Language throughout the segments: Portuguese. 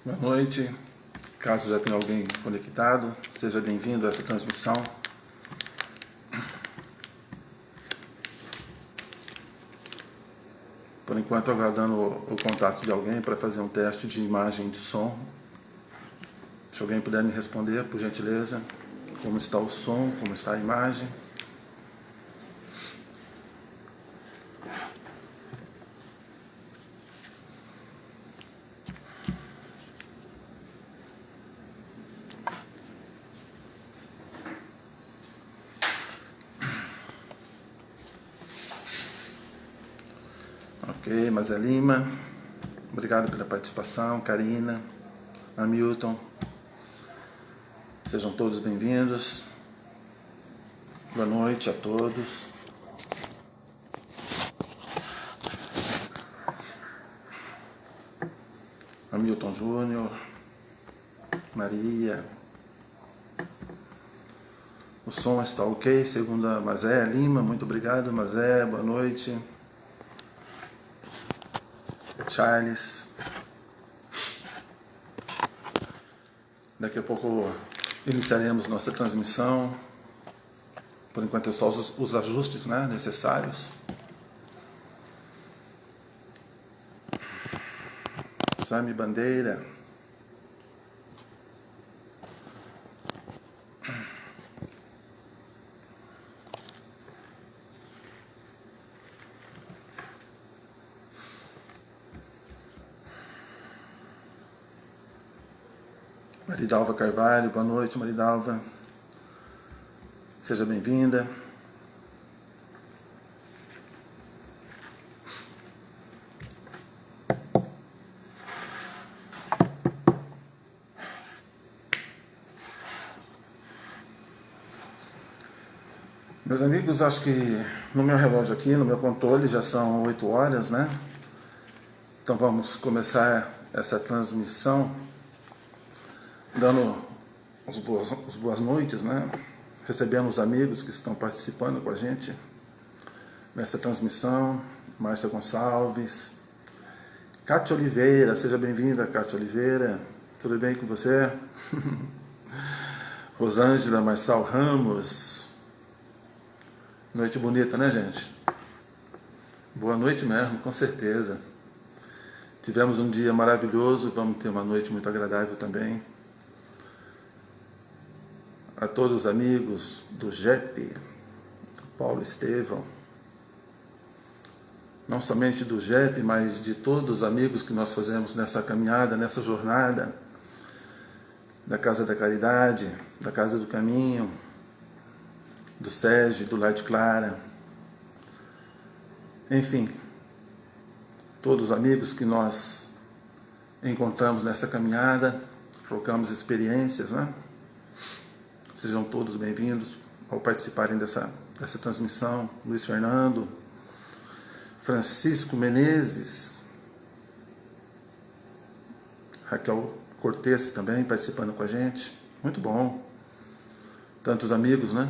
Boa noite. Caso já tenha alguém conectado, seja bem-vindo a essa transmissão. Por enquanto, aguardando o contato de alguém para fazer um teste de imagem e de som. Se alguém puder me responder, por gentileza, como está o som, como está a imagem. Ok, Mazé Lima, obrigado pela participação. Karina, Hamilton, sejam todos bem-vindos. Boa noite a todos. Hamilton Júnior, Maria. O som está ok, segundo a Mazé Lima. Muito obrigado, Mazé. Boa noite. Charles. Daqui a pouco iniciaremos nossa transmissão. Por enquanto é só os ajustes, né, necessários. Sami Bandeira. Maridalva Carvalho, boa noite, Maridalva. Seja bem-vinda. Meus amigos, acho que no meu relógio aqui, no meu controle, já são 8 horas, né? Então vamos começar essa transmissão dando as boas noites, né? Recebendo os amigos que estão participando com a gente nessa transmissão. Márcia Gonçalves, Cátia Oliveira, seja bem-vinda, Cátia Oliveira. Tudo bem com você? Rosângela Marçal Ramos. Noite bonita, né, gente? Boa noite mesmo, com certeza. Tivemos um dia maravilhoso, vamos ter uma noite muito agradável também. A todos os amigos do JEP, Paulo Estevão, não somente do JEP, mas de todos os amigos que nós fazemos nessa caminhada, nessa jornada, da Casa da Caridade, da Casa do Caminho, do Sérgio, do Lar de Clara, enfim, todos os amigos que nós encontramos nessa caminhada, trocamos experiências, né? Sejam todos bem-vindos ao participarem dessa transmissão. Luiz Fernando, Francisco Menezes, Raquel Cortes também participando com a gente. Muito bom. Tantos amigos, né?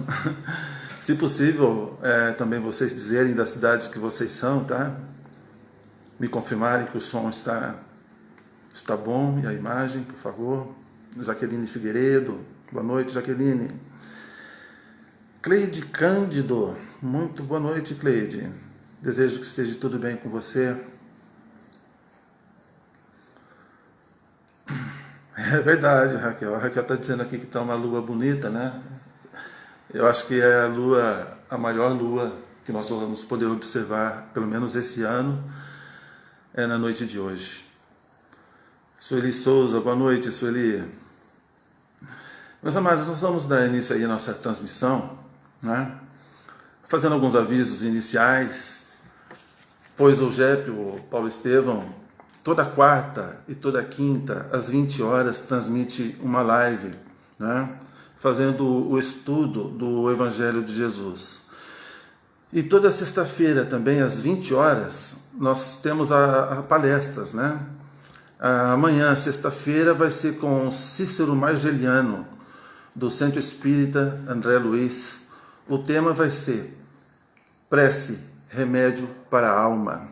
Se possível, também vocês dizerem da cidade que vocês são, tá? Me confirmarem que o som está bom e a imagem, por favor. Jaqueline Figueiredo, boa noite, Jaqueline. Cleide Cândido, muito boa noite, Cleide. Desejo que esteja tudo bem com você. É verdade, Raquel. A Raquel está dizendo aqui que está uma lua bonita, né? Eu acho que é a maior lua que nós vamos poder observar, pelo menos esse ano, é na noite de hoje. Sueli Souza, boa noite, Sueli. Meus amados, nós vamos dar início aí à nossa transmissão, né? Fazendo alguns avisos iniciais, pois o JEP, o Paulo Estevão, toda quarta e toda quinta, às 20 horas, transmite uma live, né? Fazendo o estudo do Evangelho de Jesus. E toda sexta-feira também, às 20 horas, nós temos a palestras, né? Amanhã, sexta-feira, vai ser com Cícero Margeliano, do Centro Espírita André Luiz. O tema vai ser Prece, Remédio para a Alma.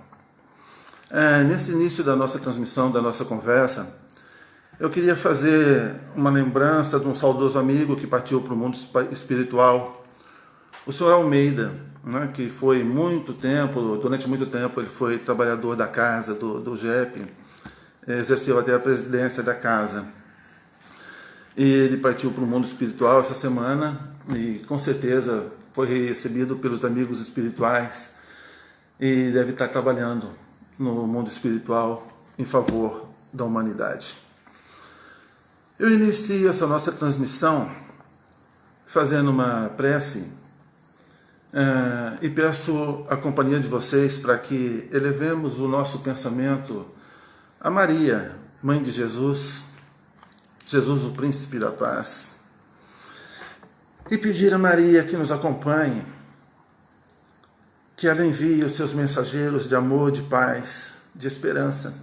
Nesse início da nossa transmissão, da nossa conversa, eu queria fazer uma lembrança de um saudoso amigo que partiu para o mundo espiritual, o senhor Almeida, né, que foi durante muito tempo, ele foi trabalhador da casa, do GEP, exerceu até a presidência da casa. E ele partiu para o mundo espiritual essa semana e com certeza foi recebido pelos amigos espirituais e deve estar trabalhando no mundo espiritual em favor da humanidade. Eu inicio essa nossa transmissão fazendo uma prece e peço a companhia de vocês para que elevemos o nosso pensamento a Maria, Mãe de Jesus, Jesus, o Príncipe da Paz, e pedir a Maria que nos acompanhe, que ela envie os seus mensageiros de amor, de paz, de esperança,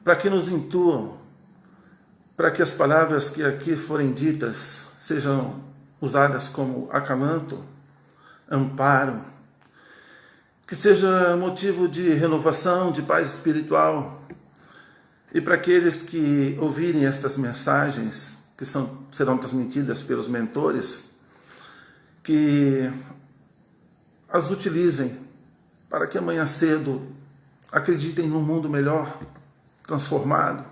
para que nos intuam, para que as palavras que aqui forem ditas sejam usadas como acalanto, amparo, que seja motivo de renovação, de paz espiritual, e para aqueles que ouvirem estas mensagens, que serão transmitidas pelos mentores, que as utilizem para que amanhã cedo acreditem num mundo melhor, transformado,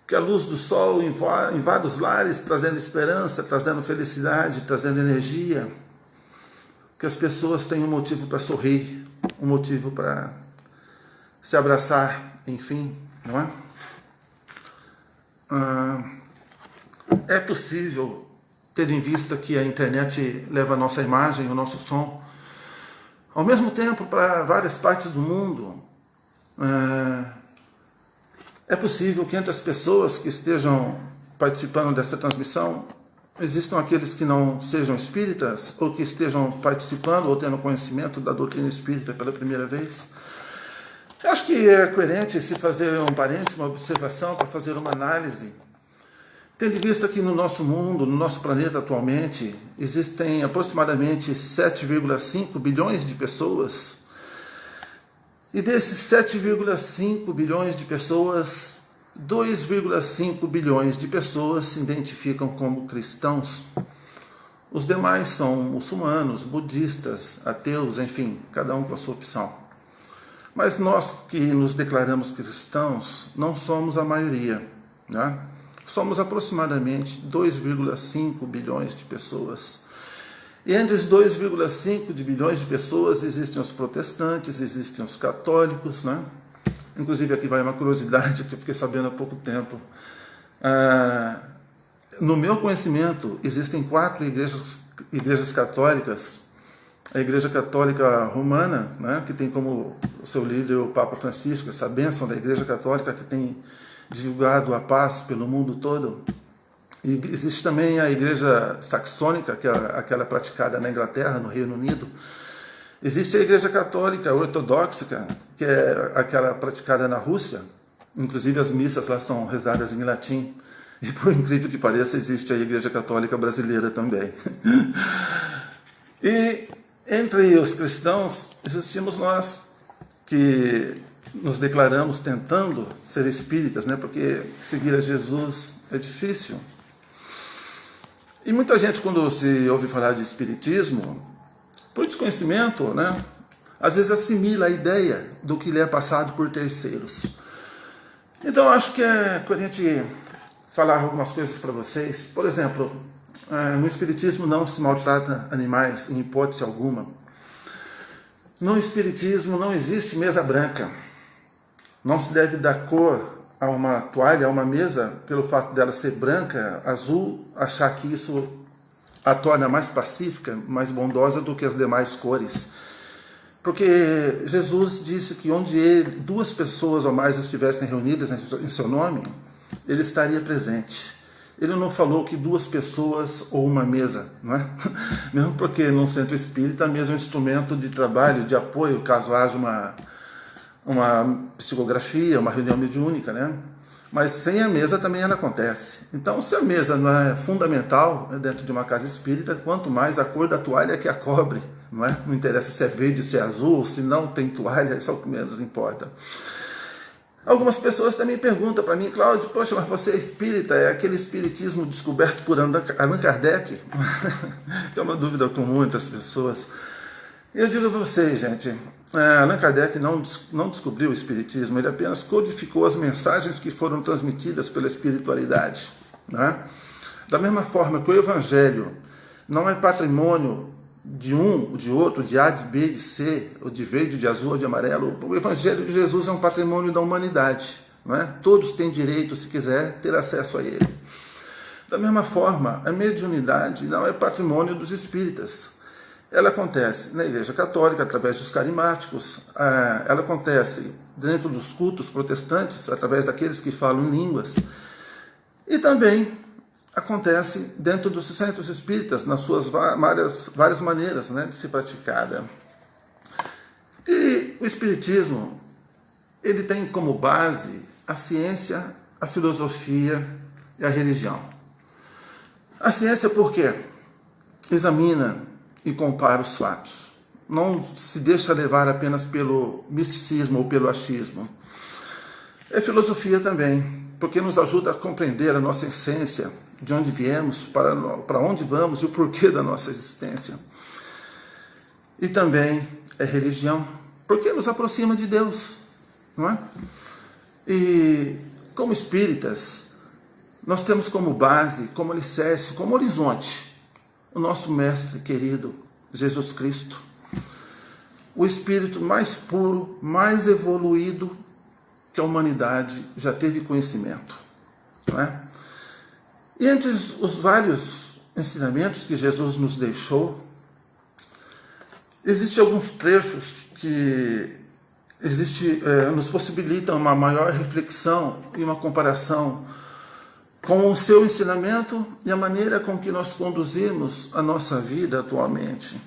que a luz do sol invada os lares, trazendo esperança, trazendo felicidade, trazendo energia, que as pessoas tenham um motivo para sorrir, um motivo para se abraçar, enfim, não é? É possível, tendo em vista que a internet leva a nossa imagem, o nosso som, ao mesmo tempo para várias partes do mundo, é possível que entre as pessoas que estejam participando dessa transmissão, existam aqueles que não sejam espíritas, ou que estejam participando ou tendo conhecimento da doutrina espírita pela primeira vez. Eu acho que é coerente se fazer um parênteses, uma observação, para fazer uma análise, tendo em vista que no nosso mundo, no nosso planeta atualmente, existem aproximadamente 7,5 bilhões de pessoas, e desses 7,5 bilhões de pessoas, 2,5 bilhões de pessoas se identificam como cristãos. Os demais são muçulmanos, budistas, ateus, enfim, cada um com a sua opção. Mas nós que nos declaramos cristãos não somos a maioria, né? Somos aproximadamente 2,5 bilhões de pessoas. E entre os 2,5 bilhões de pessoas existem os protestantes, existem os católicos, né? Inclusive aqui vai uma curiosidade que eu fiquei sabendo há pouco tempo. No meu conhecimento, existem 4 igrejas católicas. A Igreja Católica Romana, né, que tem como seu líder o Papa Francisco, essa bênção da Igreja Católica que tem divulgado a paz pelo mundo todo. E existe também a Igreja Saxônica, que é aquela praticada na Inglaterra, no Reino Unido. Existe a Igreja Católica Ortodoxa, que é aquela praticada na Rússia. Inclusive as missas lá são rezadas em latim. E por incrível que pareça, existe a Igreja Católica Brasileira também. E entre os cristãos existimos nós, que nos declaramos tentando ser espíritas, né? Porque seguir a Jesus é difícil. E muita gente, quando se ouve falar de espiritismo, por desconhecimento, né, às vezes assimila a ideia do que lhe é passado por terceiros. Então, eu acho que é coerente falar algumas coisas para vocês. Por exemplo, no espiritismo não se maltrata animais, em hipótese alguma. No espiritismo não existe mesa branca. Não se deve dar cor a uma toalha, a uma mesa, pelo fato dela ser branca, azul, achar que isso a torna mais pacífica, mais bondosa do que as demais cores. Porque Jesus disse que onde 2 pessoas ou mais estivessem reunidas em seu nome, ele estaria presente. Ele não falou que 2 pessoas ou uma mesa, não é? Mesmo porque no centro espírita a mesa é um instrumento de trabalho, de apoio, caso haja uma psicografia, uma reunião mediúnica, né? Mas sem a mesa também ela acontece. Então, se a mesa não é fundamental, né, dentro de uma casa espírita, quanto mais a cor da toalha que a cobre, não é? Não interessa se é verde, se é azul, se não tem toalha, isso é o que menos importa. Algumas pessoas também perguntam para mim, Cláudio, poxa, mas você é espírita, é aquele espiritismo descoberto por Allan Kardec? Que é uma dúvida comum entre as pessoas. E eu digo para vocês, gente, Allan Kardec não descobriu o espiritismo, ele apenas codificou as mensagens que foram transmitidas pela espiritualidade, né? Da mesma forma que o evangelho não é patrimônio de um, de outro, de A, de B, de C, ou de verde, de azul, ou de amarelo. O Evangelho de Jesus é um patrimônio da humanidade, não é? Todos têm direito, se quiser, ter acesso a ele. Da mesma forma, a mediunidade não é patrimônio dos espíritas. Ela acontece na Igreja Católica, através dos carismáticos, ela acontece dentro dos cultos protestantes, através daqueles que falam em línguas, e também acontece dentro dos centros espíritas, nas suas várias maneiras, né, de ser praticada. E o espiritismo, ele tem como base a ciência, a filosofia e a religião. A ciência por quê? Examina e compara os fatos. Não se deixa levar apenas pelo misticismo ou pelo achismo. É filosofia também, porque nos ajuda a compreender a nossa essência, de onde viemos, para onde vamos e o porquê da nossa existência. E também é religião, porque nos aproxima de Deus, não é? E como espíritas, nós temos como base, como alicerce, como horizonte, o nosso mestre querido, Jesus Cristo, o espírito mais puro, mais evoluído que a humanidade já teve conhecimento, não é? E entre os vários ensinamentos que Jesus nos deixou, existem alguns trechos que nos possibilitam uma maior reflexão e uma comparação com o seu ensinamento e a maneira com que nós conduzimos a nossa vida atualmente.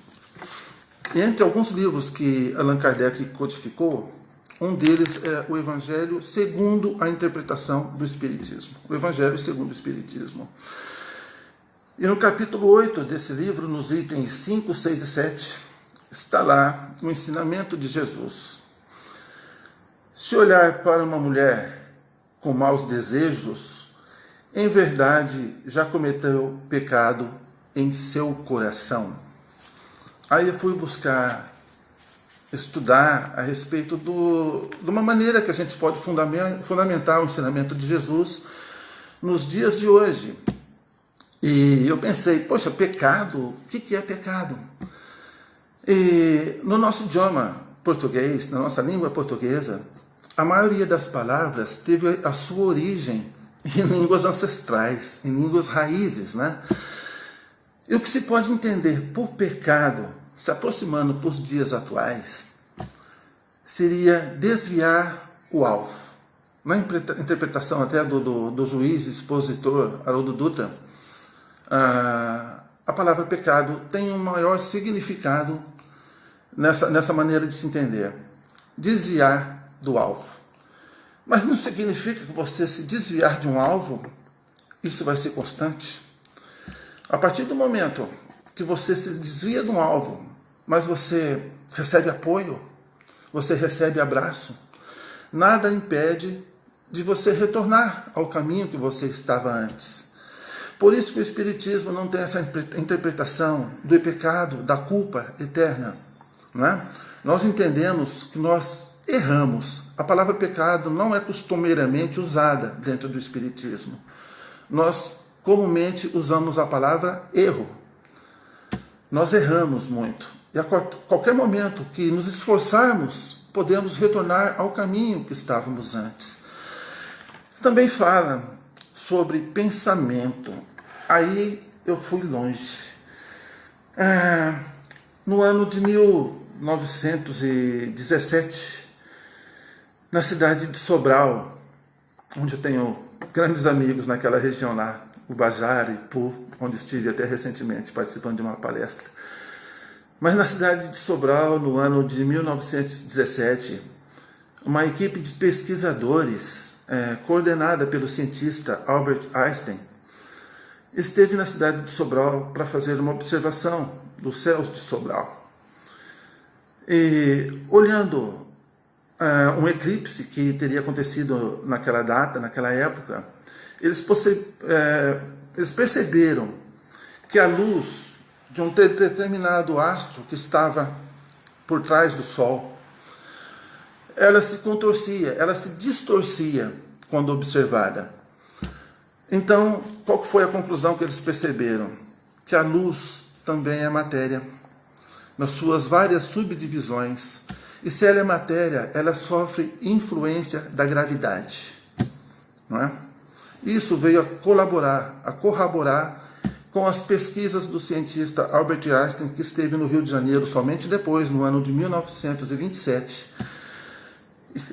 E entre alguns livros que Allan Kardec codificou, um deles é o Evangelho segundo a interpretação do Espiritismo. O Evangelho segundo o Espiritismo. E no capítulo 8 desse livro, nos itens 5, 6 e 7, está lá o ensinamento de Jesus. Se olhar para uma mulher com maus desejos, em verdade já cometeu pecado em seu coração. Aí eu fui estudar a respeito de uma maneira que a gente pode fundamentar o ensinamento de Jesus nos dias de hoje. E eu pensei, poxa, pecado, o que é pecado? E no nosso idioma português, na nossa língua portuguesa, a maioria das palavras teve a sua origem em línguas ancestrais, em línguas raízes, né? E o que se pode entender por pecado, se aproximando para os dias atuais, seria desviar o alvo. Na interpretação até do juiz expositor Haroldo Dutra, a palavra pecado tem um maior significado nessa maneira de se entender. Desviar do alvo. Mas não significa que você se desviar de um alvo, isso vai ser constante. A partir do momento que você se desvia de um alvo, mas você recebe apoio, você recebe abraço, nada impede de você retornar ao caminho que você estava antes. Por isso que o Espiritismo não tem essa interpretação do pecado, da culpa eterna, não é? Nós entendemos que nós erramos. A palavra pecado não é costumeiramente usada dentro do Espiritismo. Nós comumente usamos a palavra erro. Nós erramos muito. E a qualquer momento que nos esforçarmos, podemos retornar ao caminho que estávamos antes. Também fala sobre pensamento. Aí eu fui longe. No ano de 1917, na cidade de Sobral, onde eu tenho grandes amigos naquela região lá, Ubajara, Ipu, onde estive até recentemente participando de uma palestra. Mas na cidade de Sobral, no ano de 1917, uma equipe de pesquisadores, coordenada pelo cientista Albert Einstein, esteve na cidade de Sobral para fazer uma observação dos céus de Sobral. E olhando um eclipse que teria acontecido naquela data, naquela época, eles perceberam que a luz de um determinado astro que estava por trás do Sol, ela se contorcia, ela se distorcia quando observada. Então, qual foi a conclusão que eles perceberam? Que a luz também é matéria, nas suas várias subdivisões. E se ela é matéria, ela sofre influência da gravidade. Não é? Isso veio a colaborar, a corroborar com as pesquisas do cientista Albert Einstein, que esteve no Rio de Janeiro somente depois, no ano de 1927.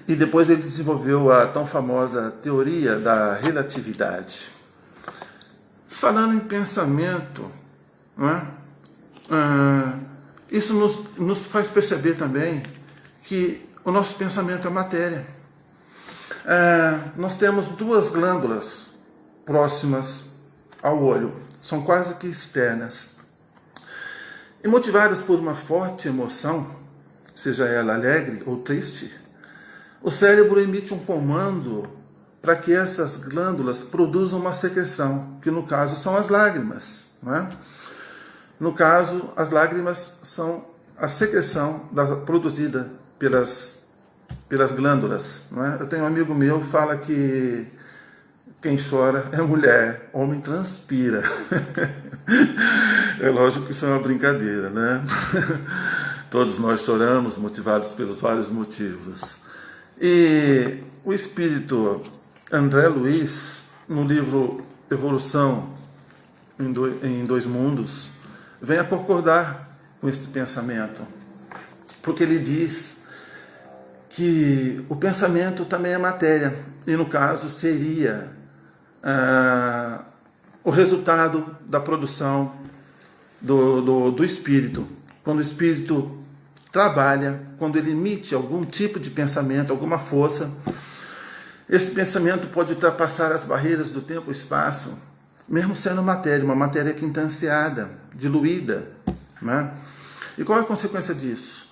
E depois ele desenvolveu a tão famosa teoria da relatividade. Falando em pensamento, não é? Isso nos faz perceber também que o nosso pensamento é matéria. Nós temos duas glândulas próximas ao olho, são quase que externas. E motivadas por uma forte emoção, seja ela alegre ou triste, o cérebro emite um comando para que essas glândulas produzam uma secreção, que no caso são as lágrimas. Não é? No caso, as lágrimas são a secreção produzida pelas glândulas. Não é? Eu tenho um amigo meu que fala que quem chora é mulher, homem transpira. É lógico que isso é uma brincadeira, né? Todos nós choramos, motivados pelos vários motivos. E o espírito André Luiz, no livro Evolução em Dois Mundos, vem a concordar com esse pensamento, porque ele diz que o pensamento também é matéria, e no caso seria o resultado da produção do espírito. Quando o espírito trabalha, quando ele emite algum tipo de pensamento, alguma força, esse pensamento pode ultrapassar as barreiras do tempo e espaço, mesmo sendo matéria, uma matéria quintanciada, diluída. Né? E qual é a consequência disso?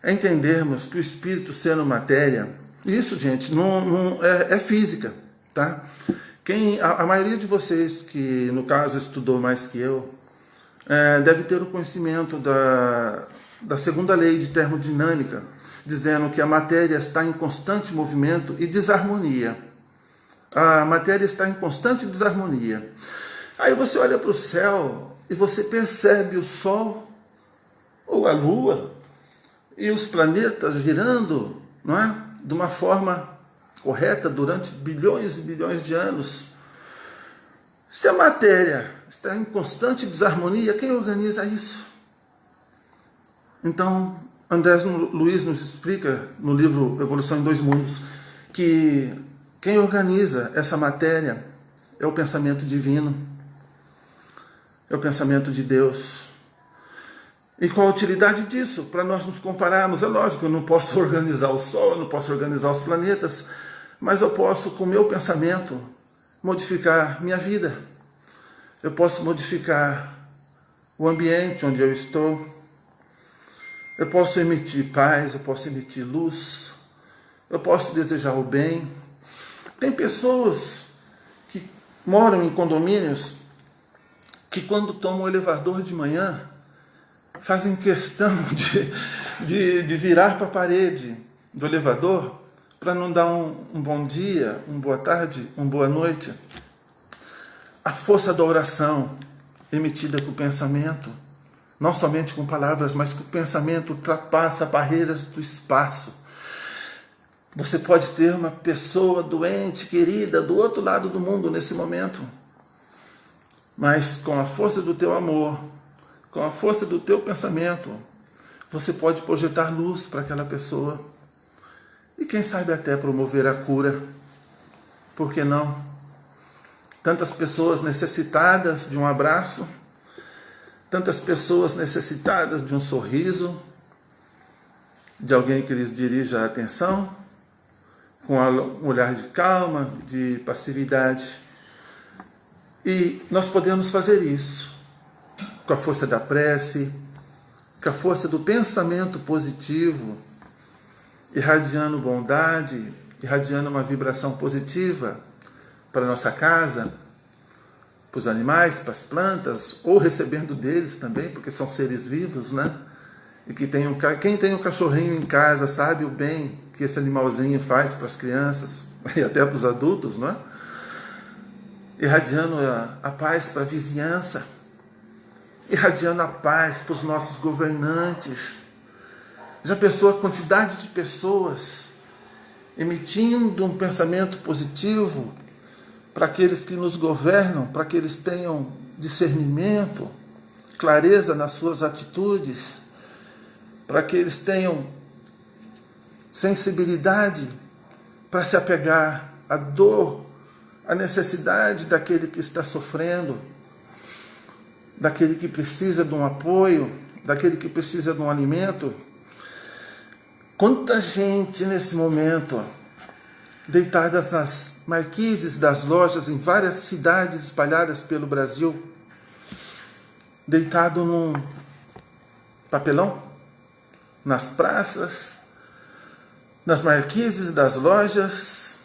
É entendermos que o espírito sendo matéria, isso, gente, não é física. Tá? A maioria de vocês que, no caso, estudou mais que eu, deve ter o conhecimento da segunda lei de termodinâmica, dizendo que a matéria está em constante movimento e desarmonia. A matéria está em constante desarmonia. Aí você olha para o céu e você percebe o Sol ou a Lua e os planetas girando, não é? De uma forma correta durante bilhões e bilhões de anos. Se a matéria está em constante desarmonia, quem organiza isso? Então, André Luiz nos explica no livro Evolução em Dois Mundos que quem organiza essa matéria é o pensamento divino, é o pensamento de Deus. E qual a utilidade disso? Para nós nos compararmos. É lógico, eu não posso organizar o Sol, eu não posso organizar os planetas, mas eu posso, com o meu pensamento, modificar minha vida. Eu posso modificar o ambiente onde eu estou. Eu posso emitir paz, eu posso emitir luz, eu posso desejar o bem. Tem pessoas que moram em condomínios que, quando tomam o elevador de manhã, fazem questão de virar para a parede do elevador para não dar um bom dia, uma boa tarde, uma boa noite. A força da oração emitida com o pensamento, não somente com palavras, mas que o pensamento ultrapassa barreiras do espaço. Você pode ter uma pessoa doente, querida, do outro lado do mundo nesse momento, mas com a força do teu amor, com a força do teu pensamento, você pode projetar luz para aquela pessoa e quem sabe até promover a cura. Por que não? Tantas pessoas necessitadas de um abraço, tantas pessoas necessitadas de um sorriso, de alguém que lhes dirija a atenção, com um olhar de calma, de passividade. E nós podemos fazer isso com a força da prece, com a força do pensamento positivo irradiando bondade, irradiando uma vibração positiva para a nossa casa, para os animais, para as plantas, ou recebendo deles também, porque são seres vivos, né? E que quem tem um cachorrinho em casa sabe o bem que esse animalzinho faz para as crianças e até para os adultos, não é? Irradiando a paz para a vizinhança, irradiando a paz para os nossos governantes. Já pensou a quantidade de pessoas emitindo um pensamento positivo para aqueles que nos governam, para que eles tenham discernimento, clareza nas suas atitudes, para que eles tenham sensibilidade para se apegar à dor, à necessidade daquele que está sofrendo, daquele que precisa de um apoio, daquele que precisa de um alimento. Quanta gente nesse momento, deitadas nas marquises das lojas em várias cidades espalhadas pelo Brasil, deitado num papelão, nas praças, nas marquises das lojas,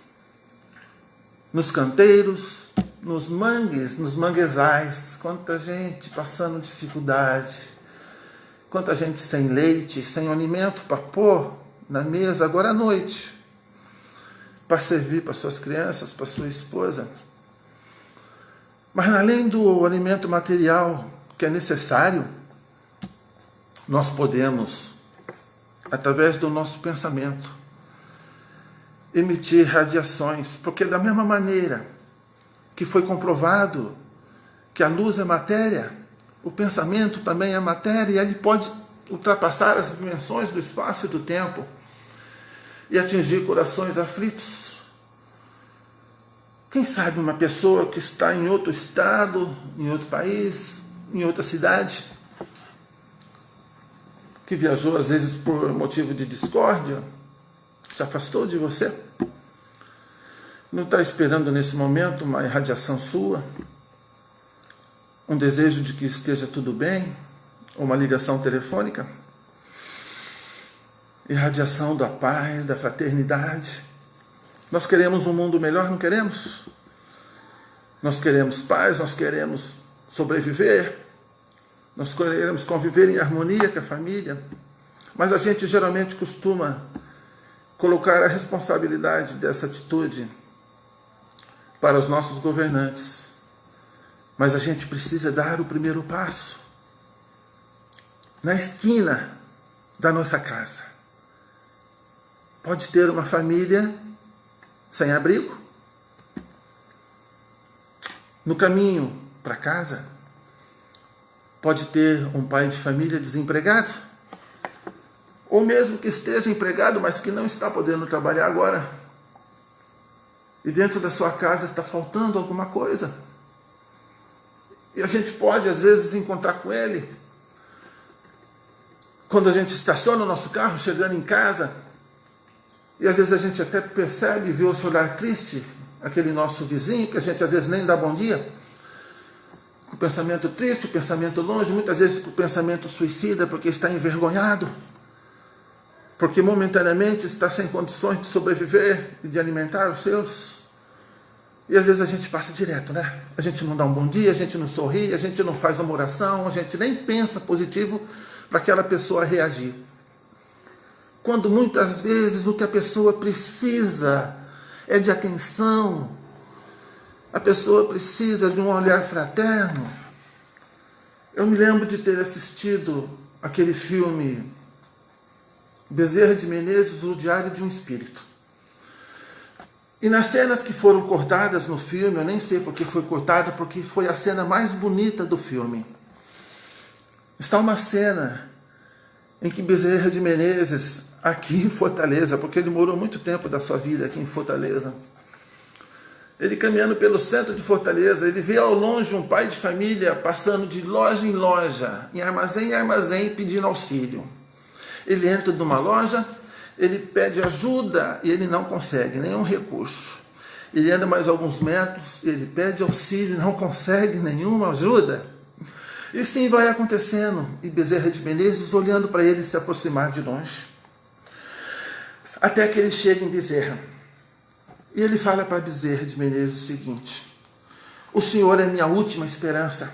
nos canteiros, nos mangues, nos manguezais. Quanta gente passando dificuldade, quanta gente sem leite, sem alimento para pôr na mesa agora à noite, para servir para suas crianças, para sua esposa. Mas além do alimento material que é necessário, nós podemos, através do nosso pensamento, emitir radiações, porque da mesma maneira que foi comprovado que a luz é matéria, o pensamento também é matéria, e ele pode ultrapassar as dimensões do espaço e do tempo e atingir corações aflitos. Quem sabe uma pessoa que está em outro estado, em outro país, em outra cidade, que viajou às vezes por motivo de discórdia, se afastou de você, não está esperando nesse momento uma irradiação sua, um desejo de que esteja tudo bem, uma ligação telefônica, irradiação da paz, da fraternidade. Nós queremos um mundo melhor, não queremos? Nós queremos paz, nós queremos sobreviver, nós queremos conviver em harmonia com a família, mas a gente geralmente costuma colocar a responsabilidade dessa atitude para os nossos governantes. Mas a gente precisa dar o primeiro passo na esquina da nossa casa. Pode ter uma família sem abrigo, no caminho para casa. Pode ter um pai de família desempregado, ou mesmo que esteja empregado, mas que não está podendo trabalhar agora. E dentro da sua casa está faltando alguma coisa. E a gente pode, às vezes, encontrar com ele. Quando a gente estaciona o nosso carro, chegando em casa, e às vezes a gente até percebe e vê o seu olhar triste, aquele nosso vizinho, que a gente às vezes nem dá bom dia, com o pensamento triste, o pensamento longe, muitas vezes com o pensamento suicida, porque está envergonhado, porque momentaneamente está sem condições de sobreviver e de alimentar os seus. E às vezes a gente passa direto, né? A gente não dá um bom dia, a gente não sorri, a gente não faz uma oração, a gente nem pensa positivo para aquela pessoa reagir. Quando muitas vezes o que a pessoa precisa é de atenção, a pessoa precisa de um olhar fraterno. Eu me lembro de ter assistido aquele filme Bezerra de Menezes, O Diário de um Espírito. E nas cenas que foram cortadas no filme, eu nem sei porque foi cortada, porque foi a cena mais bonita do filme. Está uma cena em que Bezerra de Menezes, aqui em Fortaleza, porque ele morou muito tempo da sua vida aqui em Fortaleza, ele caminhando pelo centro de Fortaleza, ele vê ao longe um pai de família passando de loja em loja, em armazém, pedindo auxílio. Ele entra numa loja, ele pede ajuda e ele não consegue nenhum recurso. Ele anda mais alguns metros, ele pede auxílio e não consegue nenhuma ajuda. E sim vai acontecendo. E Bezerra de Menezes olhando para ele se aproximar de longe. Até que ele chega em Bezerra. E ele fala para Bezerra de Menezes o seguinte: o Senhor é minha última esperança.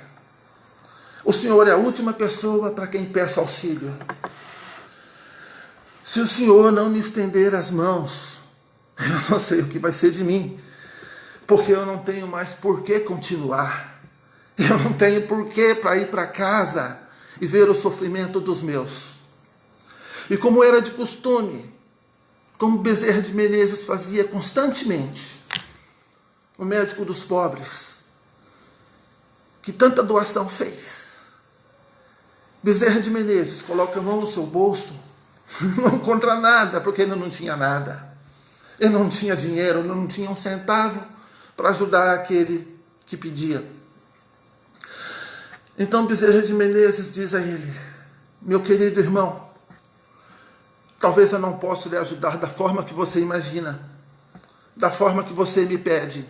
O Senhor é a última pessoa para quem peço auxílio. Se o Senhor não me estender as mãos, eu não sei o que vai ser de mim, porque eu não tenho mais por que continuar. Eu não tenho por que para ir para casa e ver o sofrimento dos meus. E como era de costume, como Bezerra de Menezes fazia constantemente, o médico dos pobres, que tanta doação fez, Bezerra de Menezes coloca a mão no seu bolso, não encontra nada, porque ele não tinha nada. Ele não tinha dinheiro, ele não tinha um centavo para ajudar aquele que pedia. Então Bezerra de Menezes diz a ele: meu querido irmão, talvez eu não possa lhe ajudar da forma que você imagina, da forma que você me pede,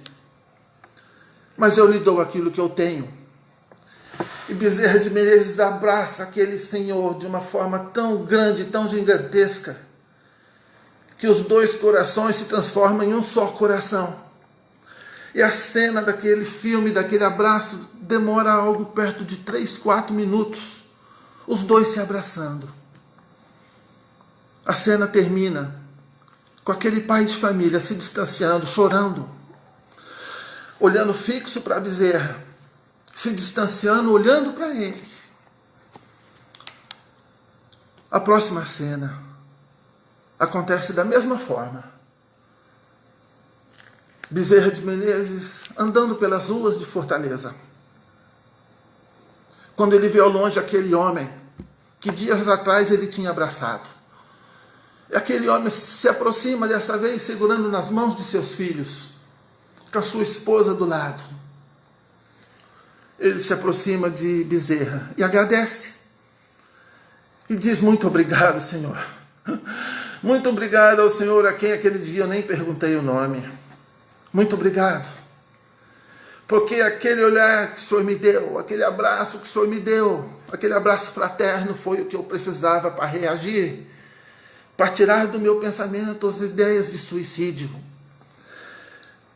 mas eu lhe dou aquilo que eu tenho. E Bezerra de Menezes abraça aquele senhor de uma forma tão grande, tão gigantesca, que os dois corações se transformam em um só coração. E a cena daquele filme, daquele abraço, demora algo perto de 3, 4 minutos, os dois se abraçando. A cena termina com aquele pai de família se distanciando, chorando, olhando fixo para Bezerra, se distanciando, olhando para ele. A próxima cena acontece da mesma forma. Bezerra de Menezes andando pelas ruas de Fortaleza, quando ele vê ao longe aquele homem que dias atrás ele tinha abraçado. E aquele homem se aproxima dessa vez segurando nas mãos de seus filhos, com a sua esposa do lado. Ele se aproxima de Bezerra e agradece. E diz: muito obrigado, Senhor. Muito obrigado ao Senhor a quem aquele dia eu nem perguntei o nome. Muito obrigado. Porque aquele olhar que o Senhor me deu, aquele abraço que o Senhor me deu, aquele abraço fraterno foi o que eu precisava para reagir, para tirar do meu pensamento as ideias de suicídio,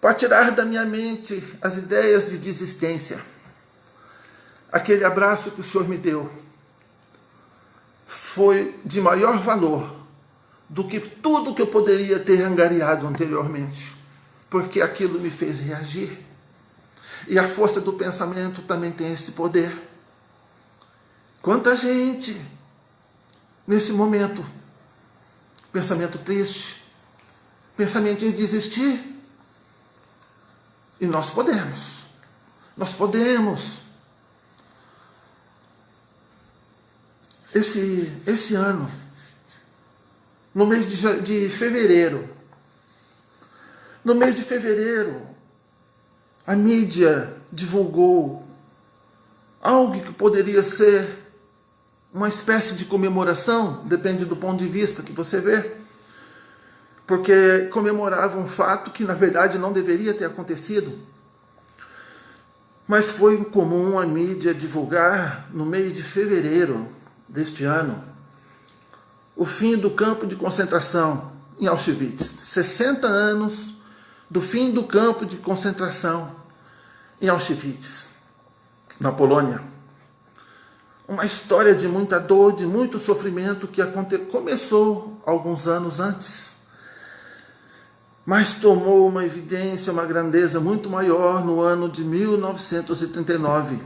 para tirar da minha mente as ideias de desistência. Aquele abraço que o Senhor me deu foi de maior valor do que tudo que eu poderia ter angariado anteriormente, porque aquilo me fez reagir. E a força do pensamento também tem esse poder. Quanta gente, nesse momento, pensamento triste, pensamento em desistir, e nós podemos. Esse ano, no mês de fevereiro, a mídia divulgou algo que poderia ser uma espécie de comemoração, depende do ponto de vista que você vê, porque comemorava um fato que na verdade não deveria ter acontecido. Mas foi comum a mídia divulgar no mês de fevereiro deste ano o fim do campo de concentração em Auschwitz. 60 anos do fim do campo de concentração em Auschwitz, na Polônia. Uma história de muita dor, de muito sofrimento que começou alguns anos antes, mas tomou uma evidência, uma grandeza muito maior no ano de 1939,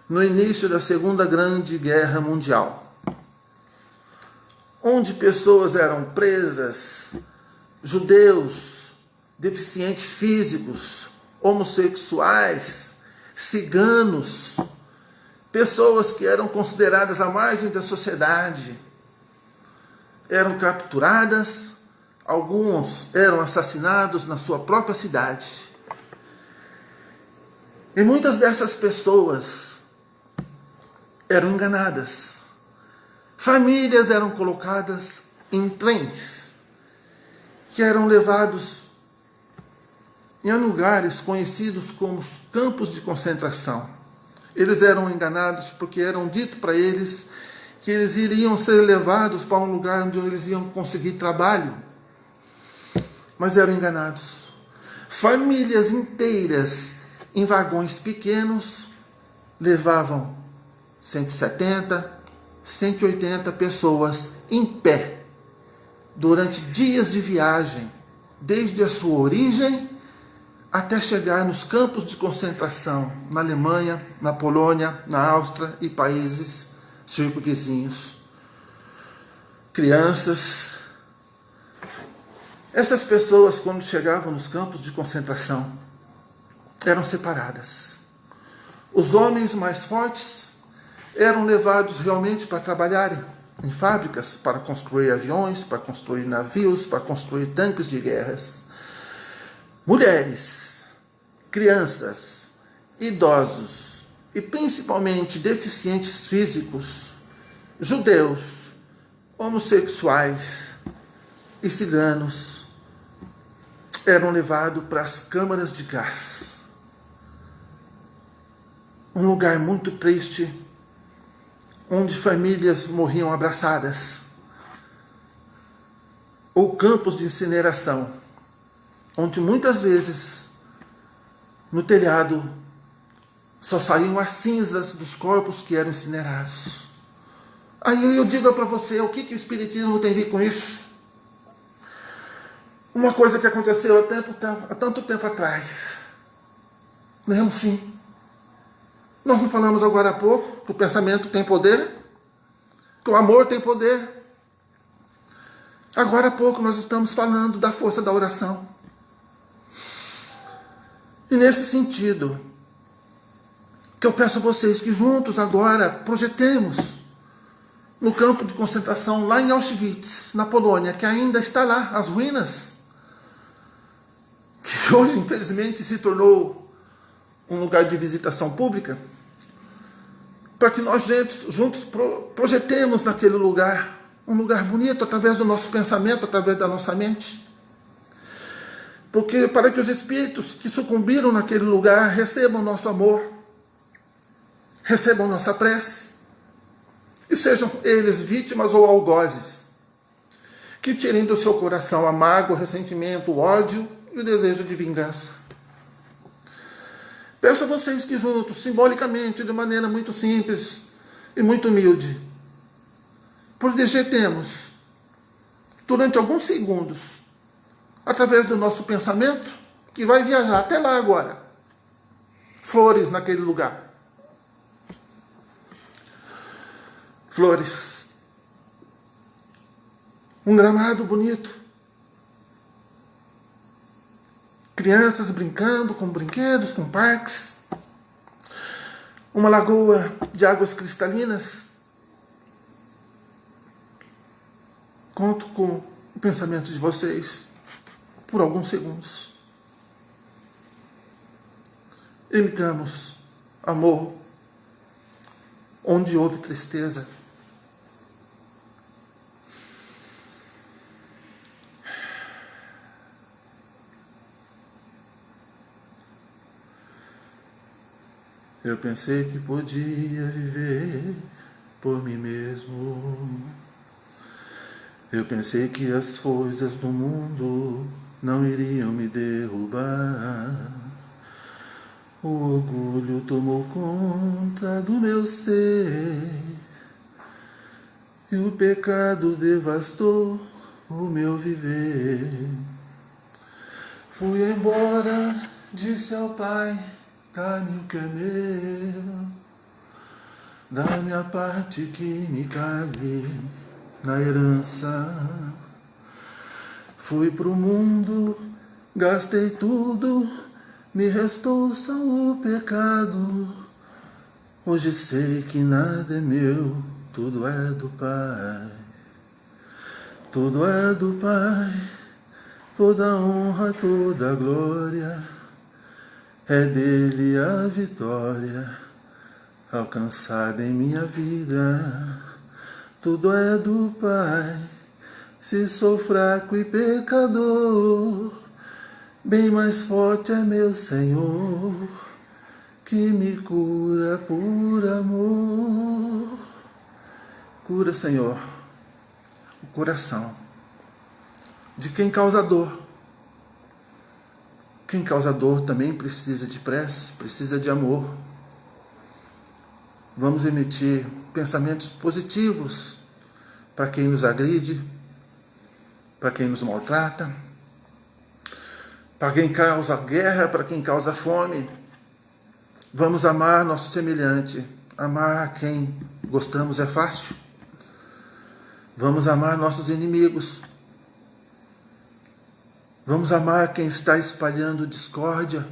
no início da Segunda Grande Guerra Mundial, onde pessoas eram presas, judeus, deficientes físicos, homossexuais, ciganos, pessoas que eram consideradas à margem da sociedade, eram capturadas, alguns eram assassinados na sua própria cidade. E muitas dessas pessoas eram enganadas. Famílias eram colocadas em trens que eram levados em lugares conhecidos como campos de concentração. Eles eram enganados porque eram dito para eles que eles iriam ser levados para um lugar onde eles iam conseguir trabalho, mas eram enganados. Famílias inteiras em vagões pequenos levavam 170, 180 pessoas em pé durante dias de viagem, desde a sua origem até chegar nos campos de concentração na Alemanha, na Polônia, na Áustria e países circunvizinhos. Crianças. Essas pessoas, quando chegavam nos campos de concentração, eram separadas. Os homens mais fortes eram levados realmente para trabalharem em fábricas, para construir aviões, para construir navios, para construir tanques de guerras. Mulheres, crianças, idosos e principalmente deficientes físicos, judeus, homossexuais e ciganos eram levados para as câmaras de gás. Um lugar muito triste, onde famílias morriam abraçadas, ou campos de incineração, onde muitas vezes no telhado só saíam as cinzas dos corpos que eram incinerados. Aí eu digo para você, o que o Espiritismo tem a ver com isso? Uma coisa que aconteceu há tanto tempo atrás. Lembro sim. Nós não falamos agora há pouco que o pensamento tem poder, que o amor tem poder. Agora há pouco nós estamos falando da força da oração. E nesse sentido, que eu peço a vocês que juntos agora projetemos no campo de concentração lá em Auschwitz, na Polônia, que ainda está lá, as ruínas, que hoje infelizmente se tornou um lugar de visitação pública, para que nós juntos projetemos naquele lugar um lugar bonito, através do nosso pensamento, através da nossa mente. Porque para que os espíritos que sucumbiram naquele lugar recebam nosso amor, recebam nossa prece, e sejam eles vítimas ou algozes, que tirem do seu coração a mágoa, o ressentimento, o ódio e o desejo de vingança. Peço a vocês que juntos, simbolicamente, de maneira muito simples e muito humilde, projetemos durante alguns segundos, através do nosso pensamento, que vai viajar até lá agora, flores naquele lugar. Flores. Um gramado bonito. Crianças brincando com brinquedos, com parques. Uma lagoa de águas cristalinas. Conto com o pensamento de vocês por alguns segundos. Imitamos amor onde houve tristeza. Eu pensei que podia viver por mim mesmo. Eu pensei que as coisas do mundo não iriam me derrubar. O orgulho tomou conta do meu ser e o pecado devastou o meu viver. Fui embora, disse ao Pai, dá-me o que é meu, dá-me a parte que me cabe na herança. Fui pro mundo, gastei tudo, me restou só o pecado. Hoje sei que nada é meu, tudo é do Pai. Tudo é do Pai, toda honra, toda glória. É dele a vitória alcançada em minha vida. Tudo é do Pai, se sou fraco e pecador, bem mais forte é meu Senhor, que me cura por amor. Cura, Senhor, o coração de quem causa dor. Quem causa dor também precisa de prece, precisa de amor. Vamos emitir pensamentos positivos para quem nos agride, para quem nos maltrata, para quem causa guerra, para quem causa fome. Vamos amar nosso semelhante. Amar quem gostamos é fácil. Vamos amar nossos inimigos. Vamos amar quem está espalhando discórdia.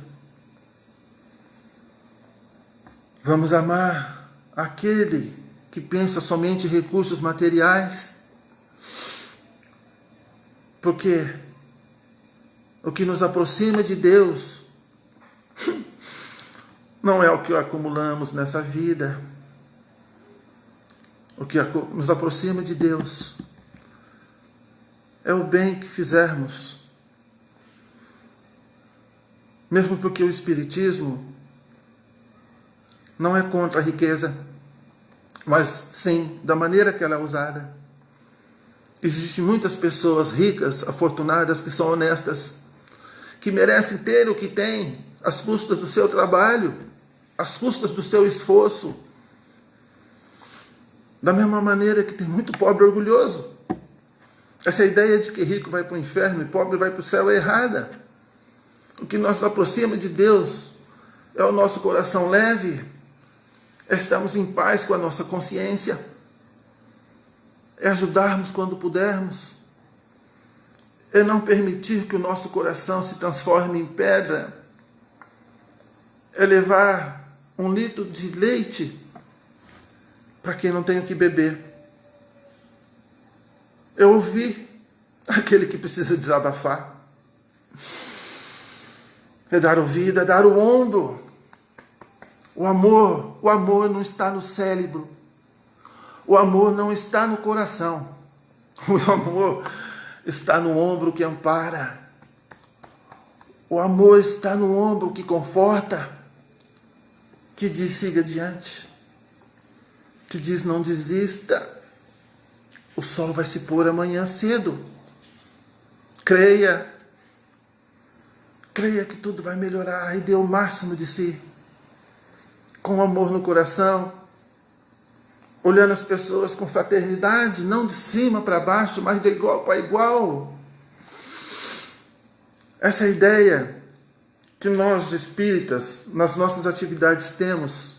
Vamos amar aquele que pensa somente em recursos materiais. Porque o que nos aproxima de Deus não é o que acumulamos nessa vida. O que nos aproxima de Deus é o bem que fizermos. Mesmo porque o Espiritismo não é contra a riqueza, mas sim da maneira que ela é usada. Existem muitas pessoas ricas, afortunadas, que são honestas, que merecem ter o que têm, às custas do seu trabalho, às custas do seu esforço. Da mesma maneira que tem muito pobre orgulhoso. Essa ideia de que rico vai para o inferno e pobre vai para o céu é errada. O que nos aproxima de Deus é o nosso coração leve, é estarmos em paz com a nossa consciência, é ajudarmos quando pudermos, é não permitir que o nosso coração se transforme em pedra, é levar 1 litro de leite para quem não tem o que beber. É ouvir aquele que precisa desabafar. É dar ouvido, é dar o ombro. O amor não está no cérebro. O amor não está no coração. O amor está no ombro que ampara. O amor está no ombro que conforta, que diz siga adiante, que diz não desista. O sol vai se pôr amanhã cedo. Creia que tudo vai melhorar e dê o máximo de si, com amor no coração, olhando as pessoas com fraternidade, não de cima para baixo, mas de igual para igual. Essa ideia que nós espíritas, nas nossas atividades temos,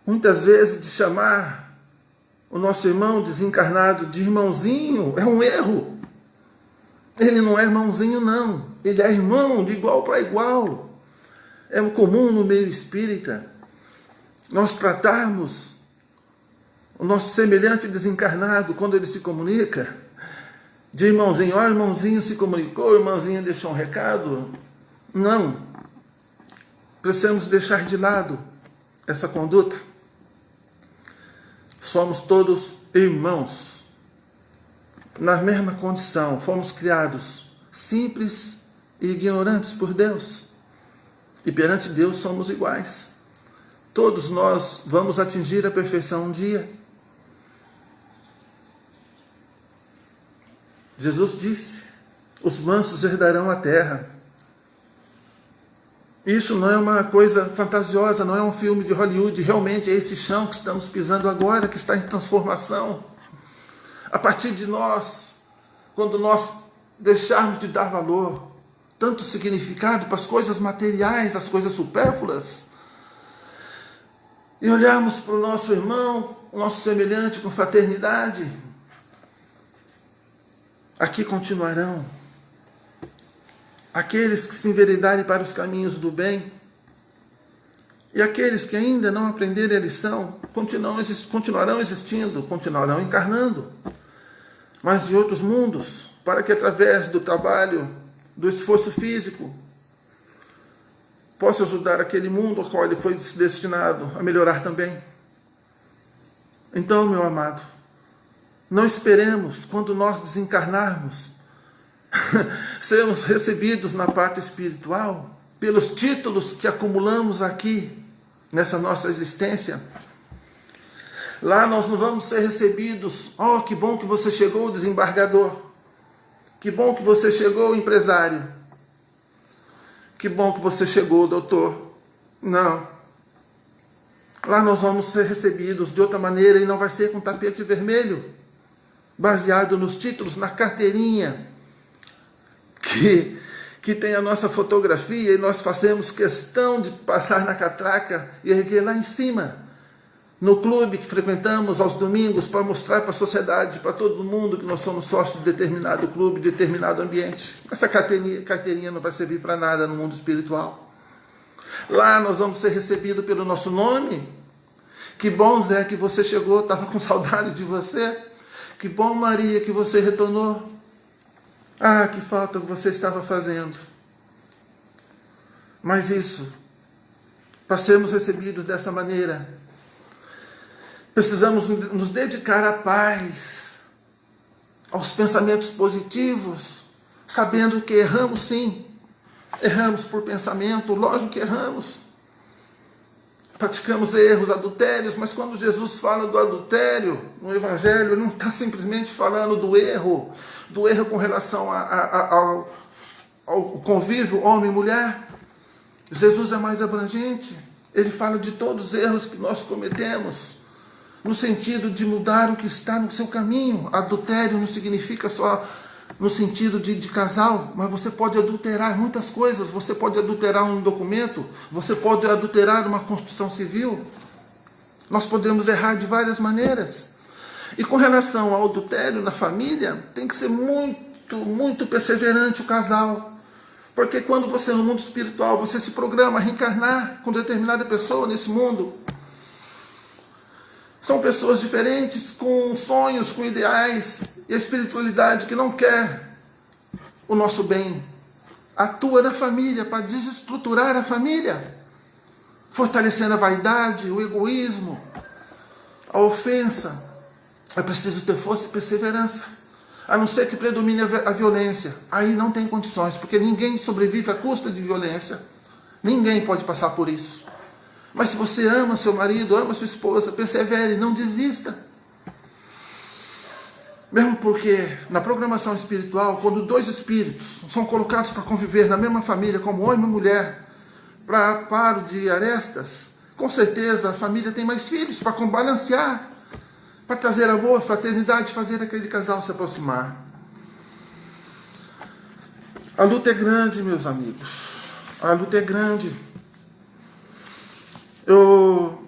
muitas vezes de chamar o nosso irmão desencarnado de irmãozinho, é um erro. Ele não é irmãozinho, não. Ele é irmão de igual para igual. É o comum no meio espírita nós tratarmos o nosso semelhante desencarnado, quando ele se comunica, de irmãozinho. Ó, irmãozinho se comunicou, irmãzinho deixou um recado. Não. Precisamos deixar de lado essa conduta. Somos todos irmãos. Na mesma condição, fomos criados simples e ignorantes por Deus. E perante Deus somos iguais. Todos nós vamos atingir a perfeição um dia. Jesus disse: os mansos herdarão a terra. Isso não é uma coisa fantasiosa, não é um filme de Hollywood. Realmente é esse chão que estamos pisando agora, que está em transformação. A partir de nós, quando nós deixarmos de dar valor, tanto significado para as coisas materiais, as coisas supérfluas, e olharmos para o nosso irmão, o nosso semelhante com fraternidade, aqui continuarão aqueles que se enveredarem para os caminhos do bem, e aqueles que ainda não aprenderem a lição continuarão existindo, continuarão encarnando, mas em outros mundos, para que através do trabalho, do esforço físico, possa ajudar aquele mundo ao qual ele foi destinado a melhorar também. Então, meu amado, não esperemos, quando nós desencarnarmos, sermos recebidos na parte espiritual pelos títulos que acumulamos aqui, nessa nossa existência. Lá nós não vamos ser recebidos. Oh, que bom que você chegou, desembargador. Que bom que você chegou, empresário. Que bom que você chegou, doutor. Não. Lá nós vamos ser recebidos de outra maneira e não vai ser com tapete vermelho, baseado nos títulos, na carteirinha, que tem a nossa fotografia e nós fazemos questão de passar na catraca e erguer lá em cima, no clube que frequentamos aos domingos, para mostrar para a sociedade, para todo mundo, que nós somos sócios de determinado clube, de determinado ambiente. Essa carteirinha não vai servir para nada no mundo espiritual. Lá nós vamos ser recebidos pelo nosso nome. Que bom, Zé, que você chegou, estava com saudade de você. Que bom, Maria, que você retornou. Ah, que falta que você estava fazendo. Mas isso, para sermos recebidos dessa maneira, precisamos nos dedicar à paz, aos pensamentos positivos, sabendo que erramos sim. Erramos por pensamento, lógico que erramos. Praticamos erros, adultérios, mas quando Jesus fala do adultério no Evangelho, ele não está simplesmente falando do erro com relação ao convívio homem e mulher. Jesus é mais abrangente. Ele fala de todos os erros que nós cometemos, no sentido de mudar o que está no seu caminho. Adultério não significa só no sentido de casal, mas você pode adulterar muitas coisas. Você pode adulterar um documento, você pode adulterar uma construção civil. Nós podemos errar de várias maneiras. E com relação ao adultério na família, tem que ser muito perseverante o casal. Porque quando você no mundo espiritual, você se programa a reencarnar com determinada pessoa nesse mundo. São pessoas diferentes, com sonhos, com ideais, e a espiritualidade que não quer o nosso bem. Atua na família para desestruturar a família, fortalecendo a vaidade, o egoísmo, a ofensa. É preciso ter força e perseverança, a não ser que predomine a violência. Aí não tem condições, porque ninguém sobrevive à custa de violência. Ninguém pode passar por isso. Mas se você ama seu marido, ama sua esposa, persevere, não desista. Mesmo porque na programação espiritual, quando dois espíritos são colocados para conviver na mesma família, como homem e mulher, para paro de arestas, com certeza a família tem mais filhos para balancear, para trazer amor, fraternidade, fazer aquele casal se aproximar. A luta é grande, meus amigos. A luta é grande. Eu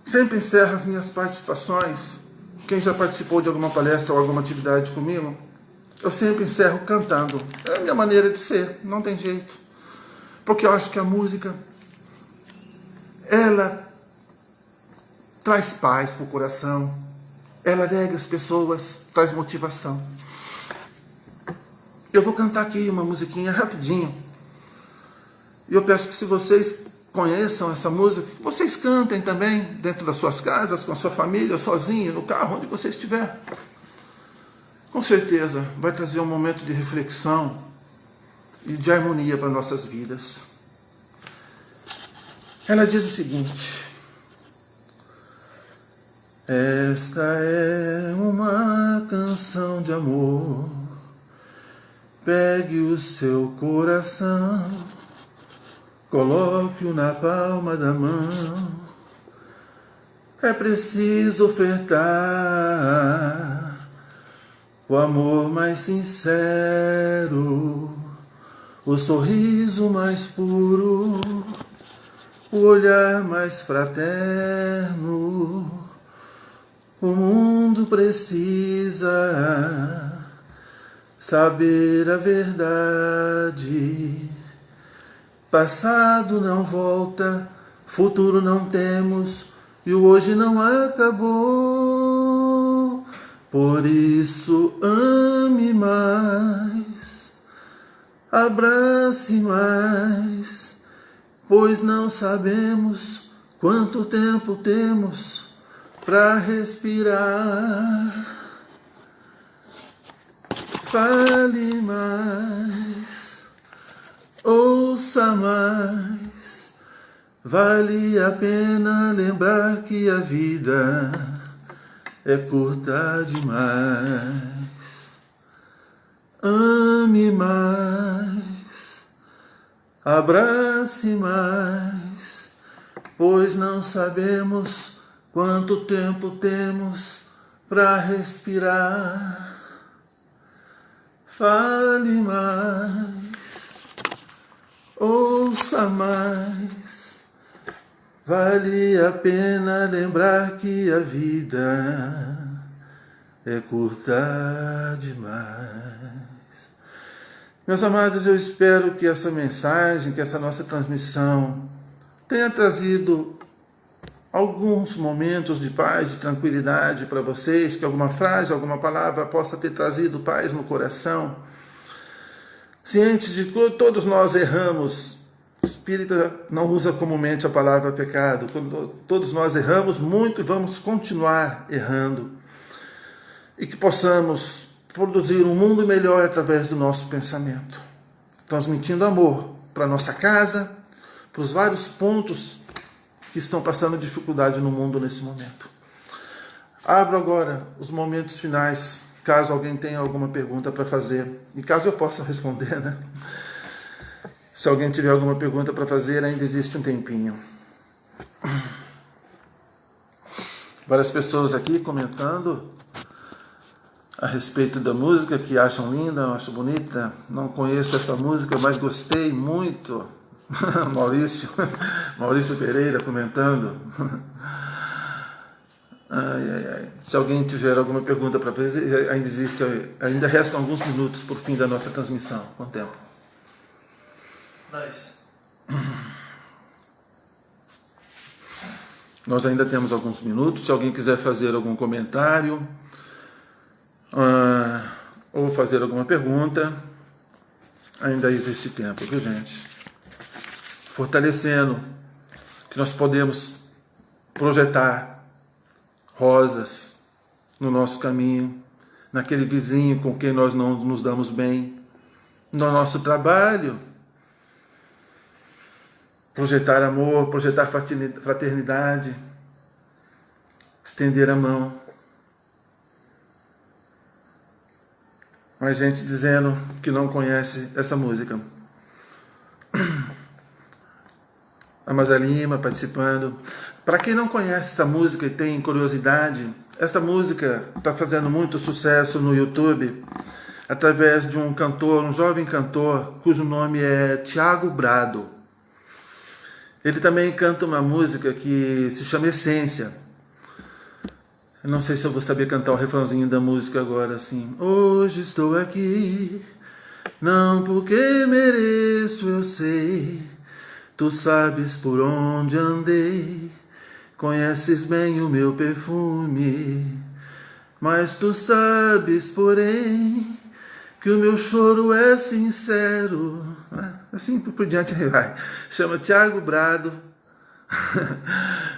sempre encerro as minhas participações. Quem já participou de alguma palestra ou alguma atividade comigo, eu sempre encerro cantando. É a minha maneira de ser, não tem jeito. Porque eu acho que a música, ela traz paz para o coração, ela alegra as pessoas, traz motivação. Eu vou cantar aqui uma musiquinha rapidinho. E eu peço que, se vocês conheçam essa música, que vocês cantem também dentro das suas casas, com a sua família, sozinho, no carro, onde você estiver. Com certeza vai trazer um momento de reflexão e de harmonia para nossas vidas. Ela diz o seguinte: esta é uma canção de amor, pegue o seu coração, coloque-o na palma da mão. É preciso ofertar o amor mais sincero, o sorriso mais puro, o olhar mais fraterno. O mundo precisa saber a verdade. Passado não volta, futuro não temos, e o hoje não acabou. Por isso ame mais, abrace mais, pois não sabemos quanto tempo temos para respirar. Fale mais, ouça mais, Vale a pena lembrar que a vida é curta demais. Ame mais, abrace mais, pois não sabemos quanto tempo temos para respirar. Fale mais, ouça mais, vale a pena lembrar que a vida é curta demais. Meus amados, eu espero que essa mensagem, que essa nossa transmissão tenha trazido alguns momentos de paz, de tranquilidade para vocês, que alguma frase, alguma palavra possa ter trazido paz no coração. Cientes de que todos nós erramos, o espírita não usa comumente a palavra pecado, todos nós erramos muito e vamos continuar errando. E que possamos produzir um mundo melhor através do nosso pensamento, transmitindo amor para a nossa casa, para os vários pontos que estão passando dificuldade no mundo nesse momento. Abro agora os momentos finais, caso alguém tenha alguma pergunta para fazer, e caso eu possa responder, né? Se alguém tiver alguma pergunta para fazer, ainda existe um tempinho. Várias pessoas aqui comentando a respeito da música, que acham linda, eu acho bonita. Não conheço essa música, mas gostei muito. Maurício Pereira comentando. Se alguém tiver alguma pergunta para fazer, ainda restam alguns minutos por fim da nossa transmissão. Quanto tempo? Nós ainda temos alguns minutos. Se alguém quiser fazer algum comentário ou fazer alguma pergunta, ainda existe tempo, viu, gente? Fortalecendo que nós podemos projetar rosas no nosso caminho, naquele vizinho com quem nós não nos damos bem, no nosso trabalho, projetar amor, projetar fraternidade, estender a mão. Mas gente dizendo que não conhece essa música. A Maza Lima participando. Para quem não conhece essa música e tem curiosidade, essa música está fazendo muito sucesso no YouTube através de um cantor, um jovem cantor, cujo nome é Thiago Brado. Ele também canta uma música que se chama Essência. Eu não sei se eu vou saber cantar o refrãozinho da música agora, assim. Hoje estou aqui, não porque mereço, eu sei. Tu sabes por onde andei, conheces bem o meu perfume. Mas tu sabes, porém, que o meu choro é sincero. Assim por diante vai. Chama Thiago Brado.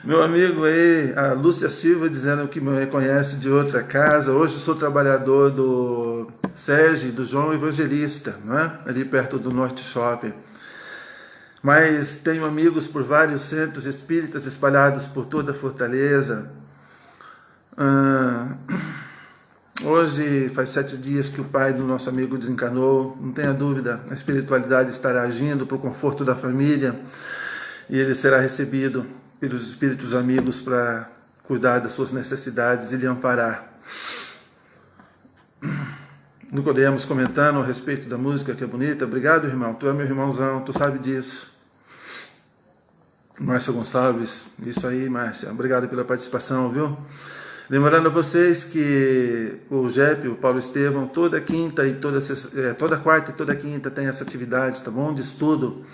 Meu amigo aí, a Lúcia Silva, dizendo que me reconhece de outra casa. Hoje eu sou trabalhador do Sérgio, do João Evangelista, não é? Ali perto do Norte Shopping. Mas tenho amigos por vários centros espíritas espalhados por toda a Fortaleza. Hoje faz 7 dias que o pai do nosso amigo desencarnou. Não tenha dúvida, a espiritualidade estará agindo para o conforto da família e ele será recebido pelos espíritos amigos para cuidar das suas necessidades e lhe amparar. Nicodemos comentando a respeito da música, que é bonita. Obrigado, irmão, tu é meu irmãozão, tu sabe disso. Márcia Gonçalves, isso aí, Márcia, obrigado pela participação, viu? Lembrando a vocês que o JEP, o Paulo Estevão, toda quinta e toda quarta e toda quinta tem essa atividade, tá bom? De estudo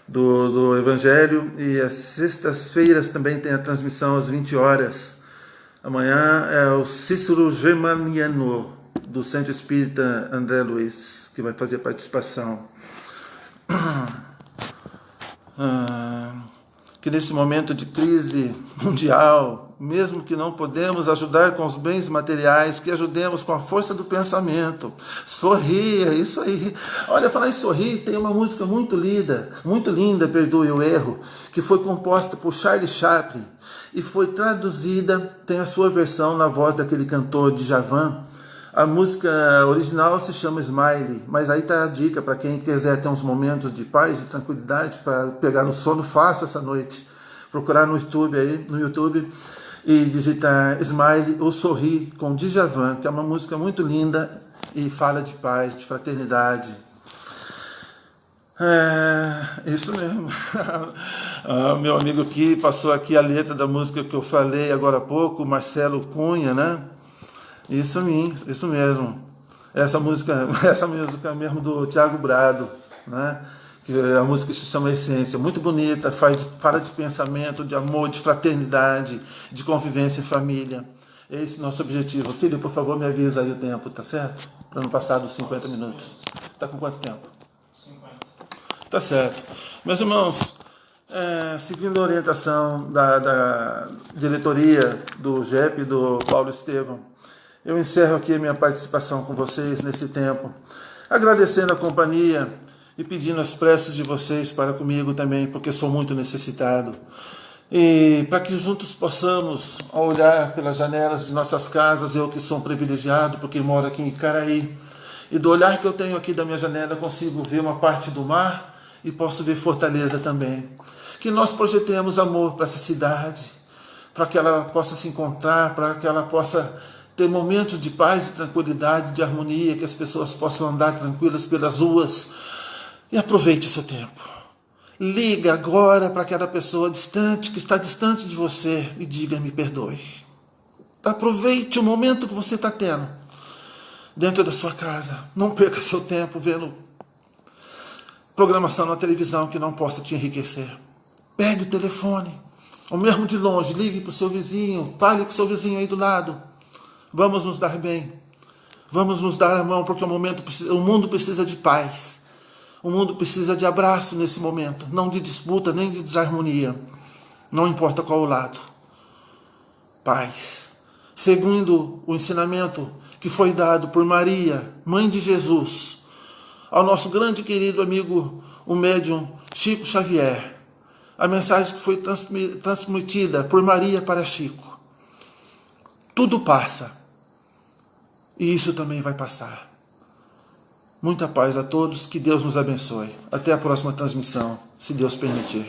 do Evangelho, e às sextas-feiras também tem a transmissão às 20 horas. Amanhã é o Cícero Germaniano, do Centro Espírita André Luiz, que vai fazer participação. que nesse momento de crise mundial, mesmo que não podemos ajudar com os bens materiais, que ajudemos com a força do pensamento. Sorria, isso aí. Olha, falar em sorrir, tem uma música muito linda, perdoe o erro, que foi composta por Charlie Chaplin e foi traduzida, tem a sua versão na voz daquele cantor Djavan. A música original se chama Smile, mas aí está a dica para quem quiser ter uns momentos de paz, de tranquilidade, para pegar no sono fácil essa noite. Procurar no YouTube e digitar Smile ou Sorrir com Djavan, que é uma música muito linda e fala de paz, de fraternidade. Isso mesmo. Meu amigo aqui passou aqui a letra da música que eu falei agora há pouco, Marcelo Cunha, né? Isso mesmo. Essa música mesmo do Thiago Brado, né? A música se chama Essência, muito bonita, fala de pensamento, de amor, de fraternidade, de convivência em família. É esse o nosso objetivo. Filho, por favor, me avisa aí o tempo, tá certo? Para não passar dos 50 minutos. Tá com quanto tempo? 50. Tá certo. Meus irmãos, seguindo a orientação da diretoria do GEP, do Paulo Estevão, eu encerro aqui a minha participação com vocês nesse tempo, agradecendo a companhia e pedindo as preces de vocês para comigo também, porque sou muito necessitado. E para que juntos possamos, ao olhar pelas janelas de nossas casas, eu que sou um privilegiado, porque moro aqui em Icaraí, e do olhar que eu tenho aqui da minha janela, eu consigo ver uma parte do mar e posso ver Fortaleza também. Que nós projetemos amor para essa cidade, para que ela possa se encontrar, para que ela possa ter momentos de paz, de tranquilidade, de harmonia, que as pessoas possam andar tranquilas pelas ruas. E aproveite o seu tempo. Liga agora para aquela pessoa distante, que está distante de você, e diga: me perdoe. Aproveite o momento que você está tendo dentro da sua casa. Não perca seu tempo vendo programação na televisão que não possa te enriquecer. Pegue o telefone, ou mesmo de longe, ligue para o seu vizinho, fale com o seu vizinho aí do lado. Vamos nos dar bem, vamos nos dar a mão, porque o mundo precisa de paz, o mundo precisa de abraço nesse momento, não de disputa, nem de desarmonia, não importa qual o lado. Paz, seguindo o ensinamento que foi dado por Maria, mãe de Jesus, ao nosso grande querido amigo, o médium Chico Xavier, a mensagem que foi transmitida por Maria para Chico: tudo passa. E isso também vai passar. Muita paz a todos, que Deus nos abençoe. Até a próxima transmissão, se Deus permitir.